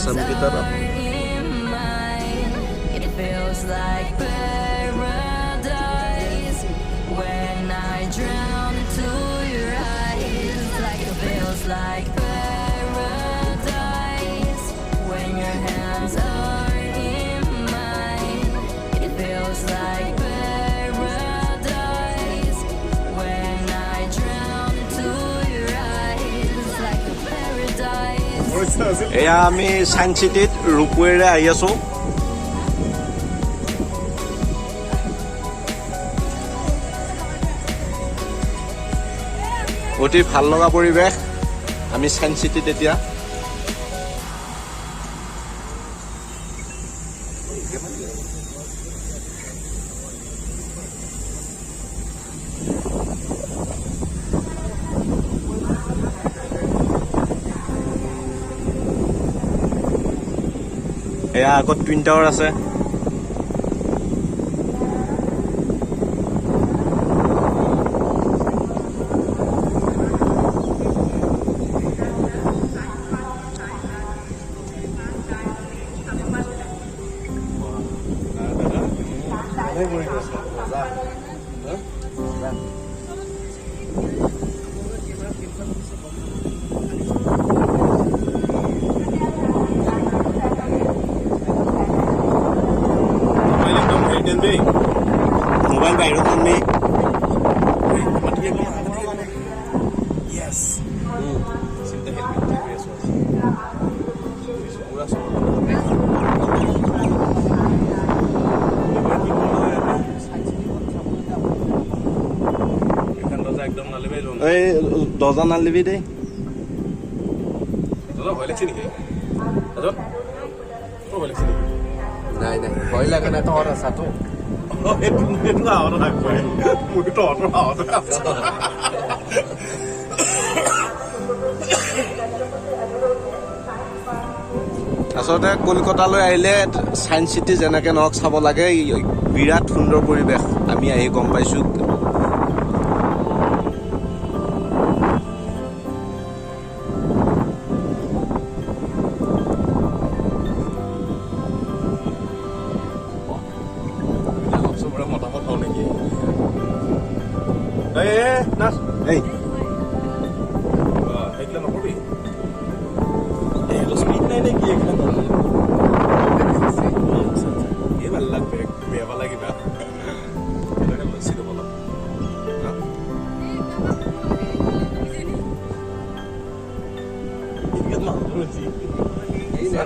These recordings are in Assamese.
Some guitar up. It feels like paradise when I drown into your eyes. Like it feels like paradise when your hands are in mine. It feels like paradise when I drown into your eyes. Like a paradise. এয়া আমি সায়েন্স চিটিত ৰূপৱেৰে আহি আছো। অতি ভাল লগা পৰিৱেশ। আমি সায়েন্স চিটিত এতিয়া এয়া আগত টুইন টাৱাৰ আছে। মোবাইল বাহিৰত আনি এই দৰ্জা নালিবি দেই। নাই নাই ভয় লাগে না তোৰ আছাতো। আচলতে কলকাতালৈ আহিলে সায়েন্স চিটি যেনেকে নহওক চাব লাগে। বিৰাট সুন্দৰ পৰিৱেশ আমি আহি গম পাইছো।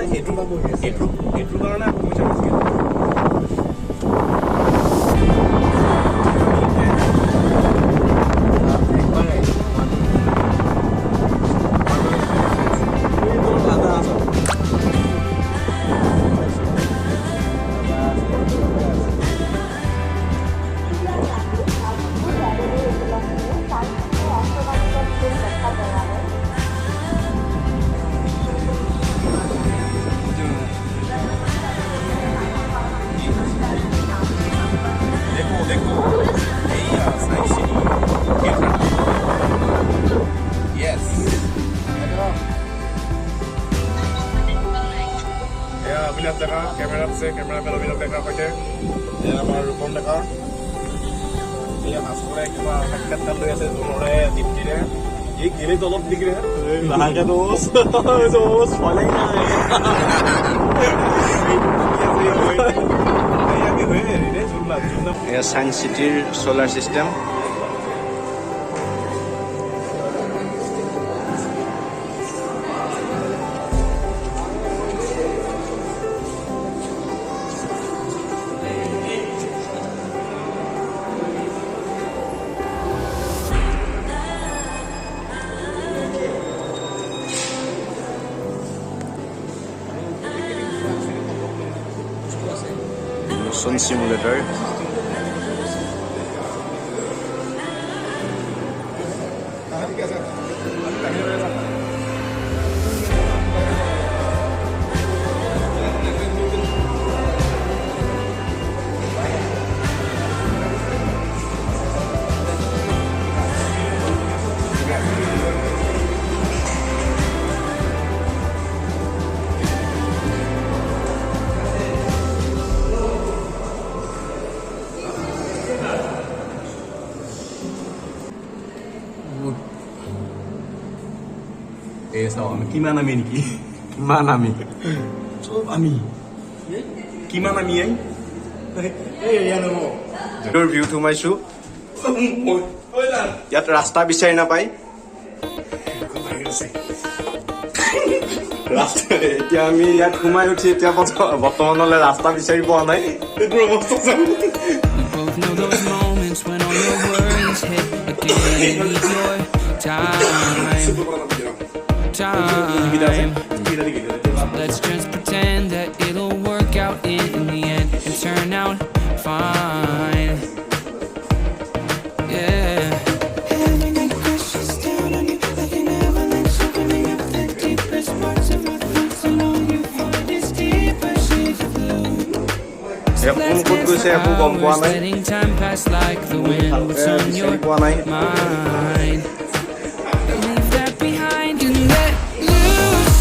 মানে এইটো এইটো কাৰণে পইচা বেছিকে দেখা কেমেৰা আছে কেমেৰা মেলবিলাক দেখাৰ সৈতে আমাৰ ৰূপম ডেকা মাছৰে কিবা সাক্ষাৎকাৰ লৈ আছে জোনৰে দীপ্তিৰে এই গেলে তলত দিগিৰে লাহেকে দোষ ফলে এয়া সায়েন্স চিটিৰ সোলাৰ সিস্টেম Sun simulator. কিমান আমি নেকি কিমান আমি চব আমি কিমান আমি ভিউ সোমাইছো ইয়াত ৰাস্তা বিচাৰি নাপায় এতিয়া আমি ইয়াত সোমাই উঠি এতিয়া বৰ্তমানলৈ ৰাস্তা বিচাৰি পোৱা নাই Both know those moments when all your worries hit again. Need your time. Let's just pretend that it'll work out in the end and turn out fine. Yeah. Having that crashes down on you like an avalanche, opening up the deepest parts of our thoughts, and all you find is deeper shades of blue. Let's dance for hours, letting time pass like the wind. What's on your mind? Leave that behind and let loose.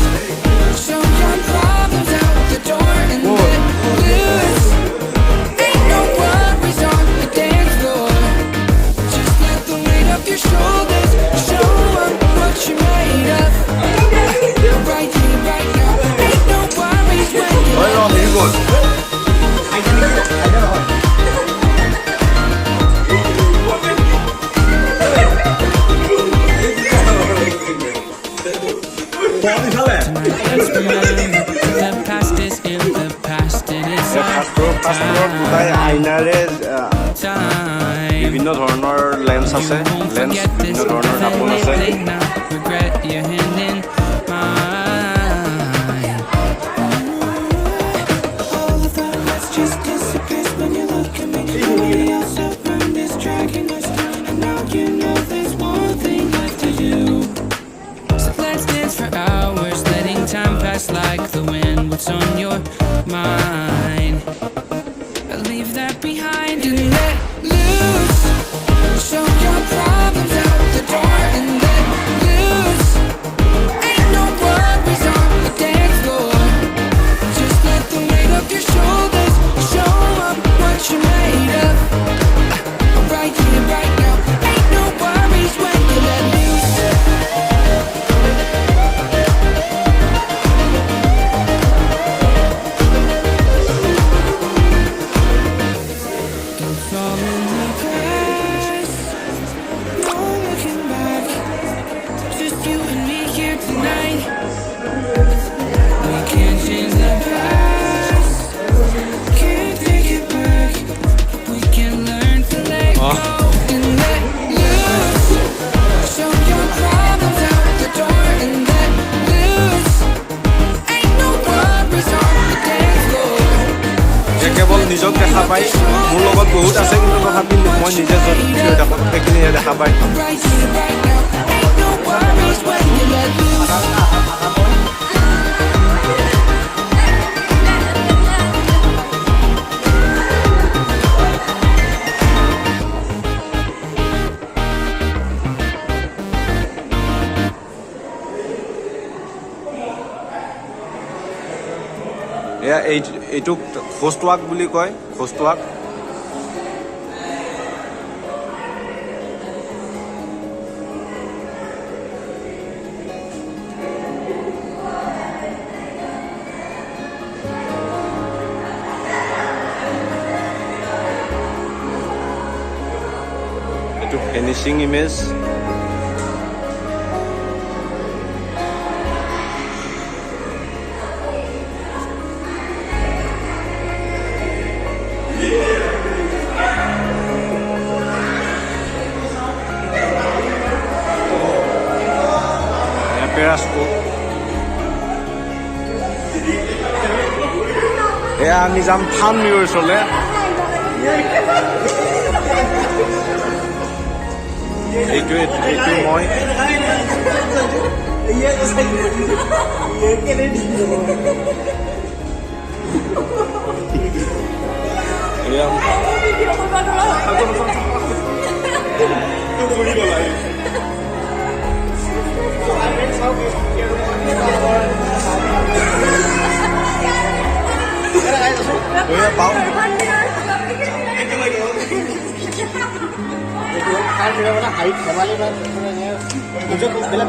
Show your problems out the door and let loose. Ain't no worries on the dance floor. Just let the weight of your shoulders show them what you're made of. Right here, right now. Ain't no worries when you're loose. Let's remember the past is in the past. It is আইনাৰে time. বিভিন্ন ধৰণৰ লেন্স আছে Won't লেন্স forget this, বিভিন্ন ধৰণৰ কাপোৰ আছে they now regret your hand in mine. All of that let's just disappears when you look at me. Nobody else around is dragging us down, and now you know there's one thing left to do. So let's dance for hours, letting time pass like the wind. What's on your mind? Leave that behind and let loose. Show your problems out the door and let loose. Ain't no worries on the dance floor. Just let the weight of your shoulders show up what you're made of. Right here, right now. Ain't no worries when you let loose. দেখা পায় মোৰ লগত বহুত আছে কিন্তু তথাপি মই নিজে য'ত থিয় থাকোঁ সেইখিনিহে দেখা পায় right here, right now. Ain't no worries when you let loose. এয়া এইটোক খোজটোৱাক বুলি কয় খোজটোৱাক এইটো ফিনিচিং ইমেজ পেৰাস্কোপ এয়া আমি যাম ফাৰ্ম মিউজিয়ামলৈ এইটো মই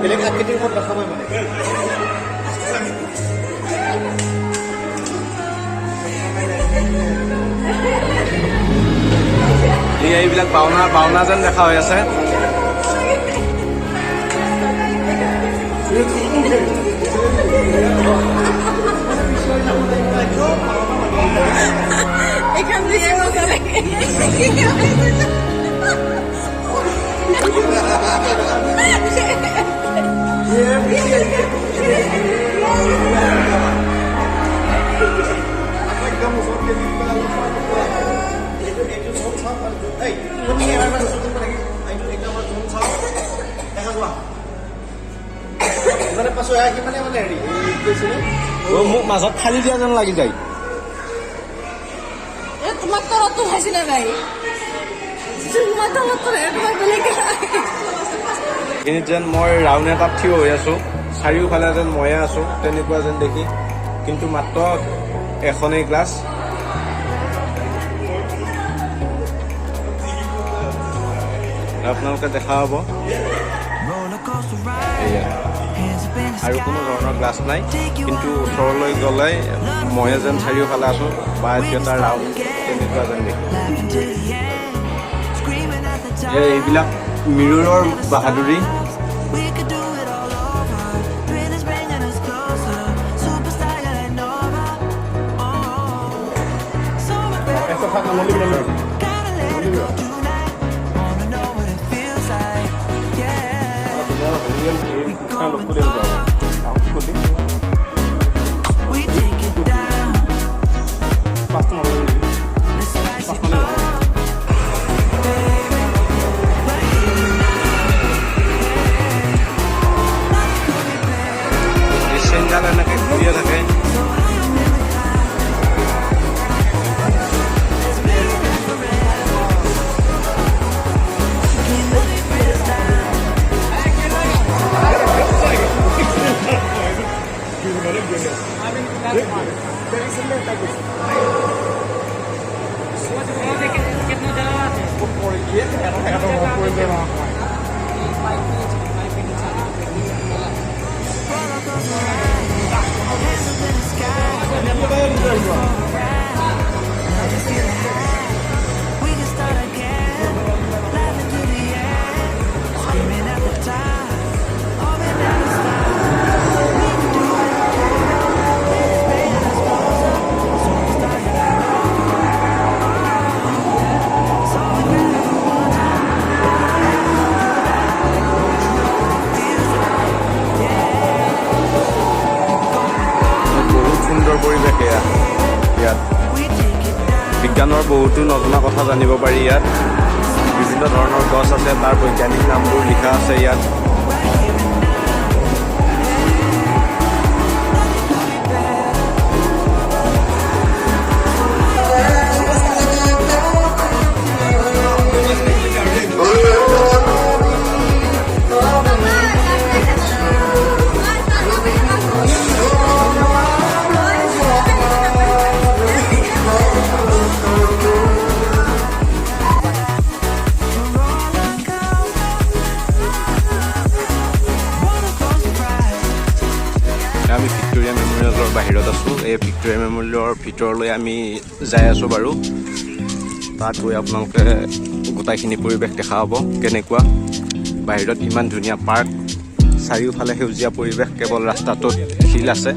বেলেগ আকৃতিৰ ওপৰত দেখাবই মানে এইবিলাক বাওনা যেন দেখা হৈ আছে এখান থেকে মজা লাগে মোক মাজত খালি দিয়া যেন লাগি যায় তোমার তো অত হাসি না ভাই তোমার তো অত তোমার বেলেগ এইখিনিত যেন মই ৰাউণ্ড এটাত থিয় হৈ আছোঁ চাৰিওফালে যেন ময়ে আছোঁ তেনেকুৱা যেন দেখি কিন্তু মাত্ৰ এখনেই ক্লাছ আপোনালোকে দেখা হ'ব এয়া আৰু কোনো ধৰণৰ ক্লাছ নাই কিন্তু ওচৰলৈ গ'লে ময়ে যেন চাৰিওফালে আছোঁ বা এটা ৰাউণ্ড তেনেকুৱা যেন দেখি এইবিলাক মিৰৰৰ বাহাদুৰি চেইনডাল এনেকৈ ঘূৰিয়ে থাকে বিজ্ঞানৰ বহুতো নজনা কথা জানিব পাৰি ইয়াত বিভিন্ন ধৰণৰ গছ আছে তাৰ বৈজ্ঞানিক নামবোৰ লিখা আছে ইয়াত আমি ভিক্টোৰিয়া মেমৰিয়েলৰ বাহিৰত আছোঁ এই ভিক্টোৰিয়া মেমৰিয়েলৰ ভিতৰলৈ আমি যাই আছোঁ বাৰু তাত গৈ আপোনালোকে গোটেইখিনি পৰিৱেশ দেখা হ'ব কেনেকুৱা বাহিৰত ইমান ধুনীয়া পাৰ্ক চাৰিওফালে সেউজীয়া পৰিৱেশ কেৱল ৰাস্তাটোত শিল আছে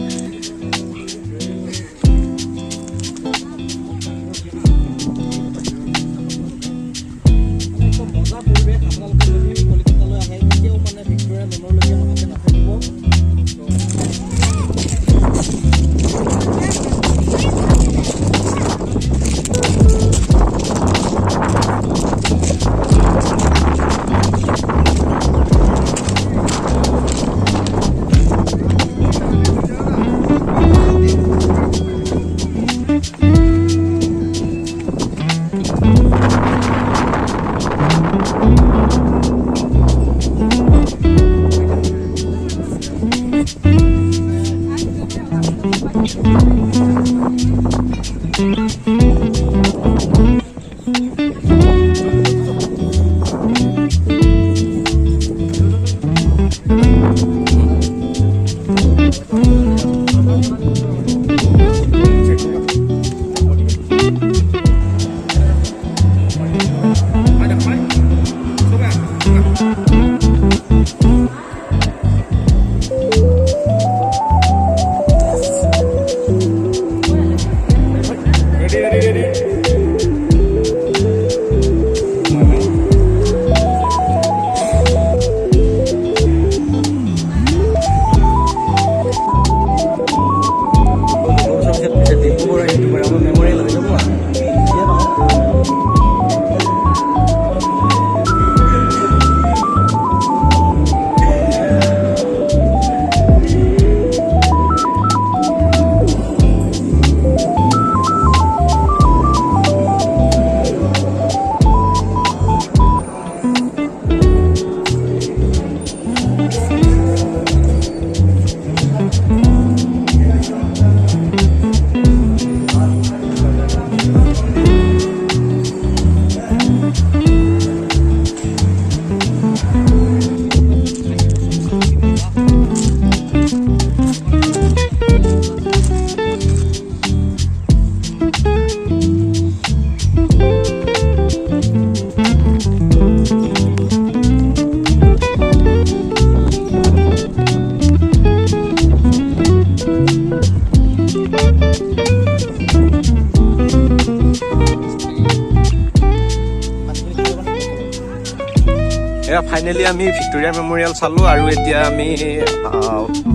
এয়া ফাইনেলি আমি ভিক্টোৰিয়া মেমৰিয়েল চালোঁ আৰু এতিয়া আমি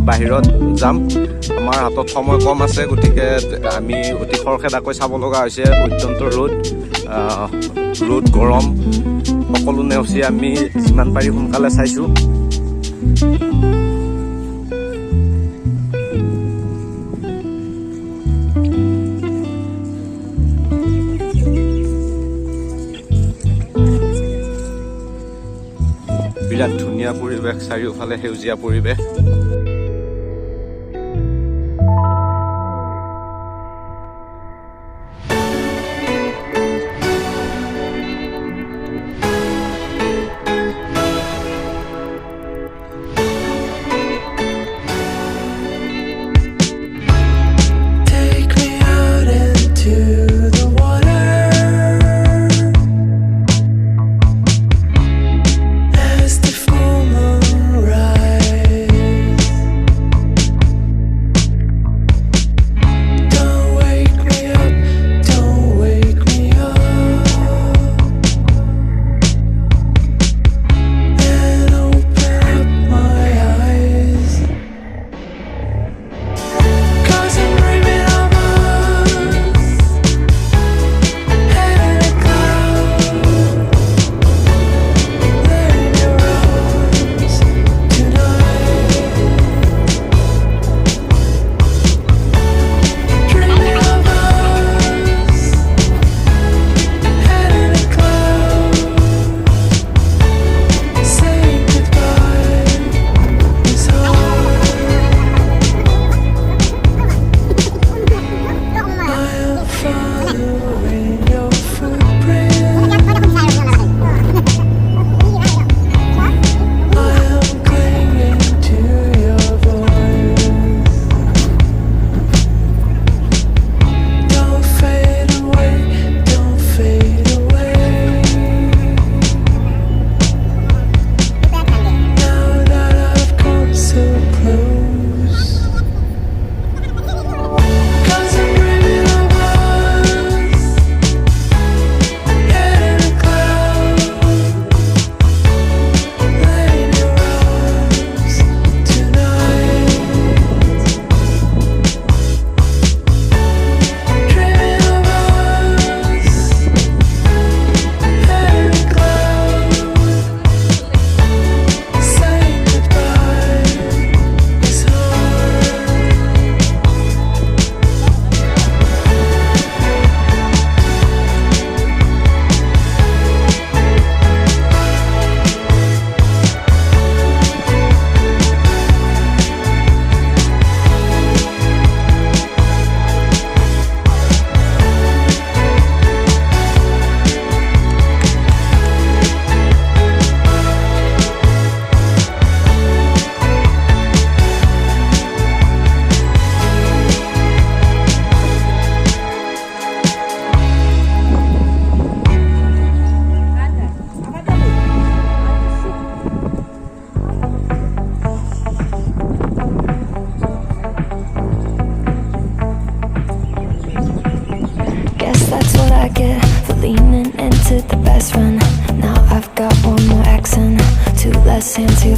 বাহিৰত যাম আমাৰ হাতত সময় কম আছে গতিকে আমি অতি খৰখেদাকৈ চাব লগা হৈছে অত্যন্ত ৰ'দ গৰম সকলো নেওচি আমি যিমান পাৰি সোনকালে চাইছোঁ বিৰাট ধুনীয়া পৰিৱেশ চাৰিওফালে সেউজীয়া পৰিৱেশ Take me out into the water as the full moon rises.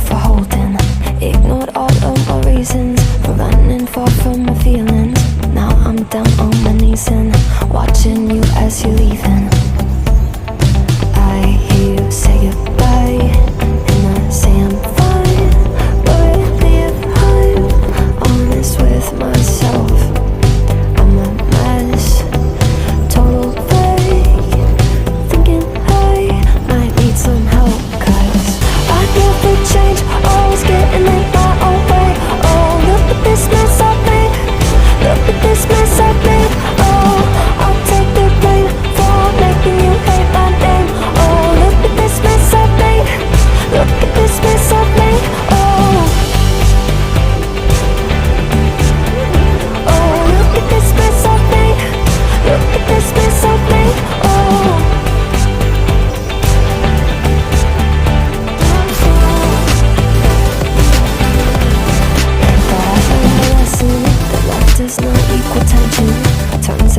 for holding. Ignored all of my reasons for running far from my feelings. Now I'm down on my knees and watching you as you're leaving.